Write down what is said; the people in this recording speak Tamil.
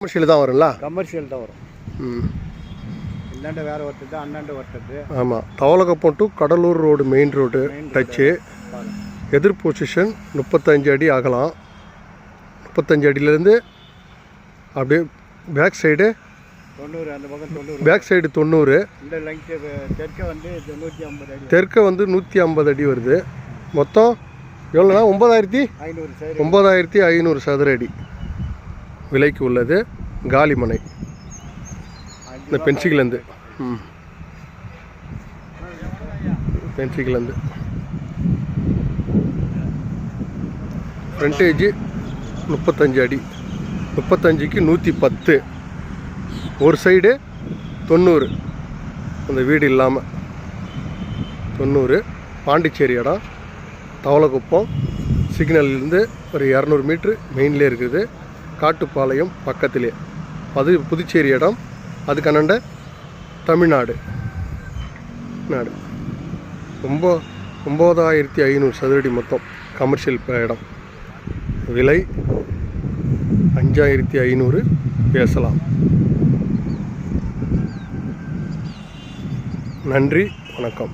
கமர்ஷியல் தான் வரும்ல? கமர்ஷியல் தான் வரும். இந்தாண்ட வேறு ஒருத்தது, அந்தாண்ட ஒருத்தது. ஆமாம். Thavalakuppam to Cuddalore road main road touch. எதிர் பொசிஷன் 35 அடி ஆகலாம். 35 அடியிலேருந்து அப்படியே பேக் சைடு 90, அந்த பக்கம் 90. Back side 90. இந்த லெங்க்த்து தெற்க வந்து 150 அடி. தெற்க வந்து 150 அடி வருது. மொத்தம் எவ்வளோண்ணா? 9500 சதுர அடி விலைக்கு உள்ளது. காலிமனை இந்த பென்சிக்கிலேருந்து பென்சிக்கிலேருந்து ஃப்ரண்டேஜ் 35 அடி. 35க்கு 110. ஒரு சைடு 90. அந்த வீடு இல்லாமல் 90. பாண்டிச்சேரி இடம். தவளக்குப்பம் சிக்னல்லேருந்து ஒரு 200 மீட்ரு மெயின்லேயே இருக்குது. காட்டுப்பாளையம் பக்கத்திலே. அது புதுச்சேரி இடம். அதுக்கண்ணண்ட தமிழ்நாடு நாடு. 9500 சதுரடி மொத்தம் கமர்ஷியல் இடம். விலை 5500 பேசலாம். நன்றி, வணக்கம்.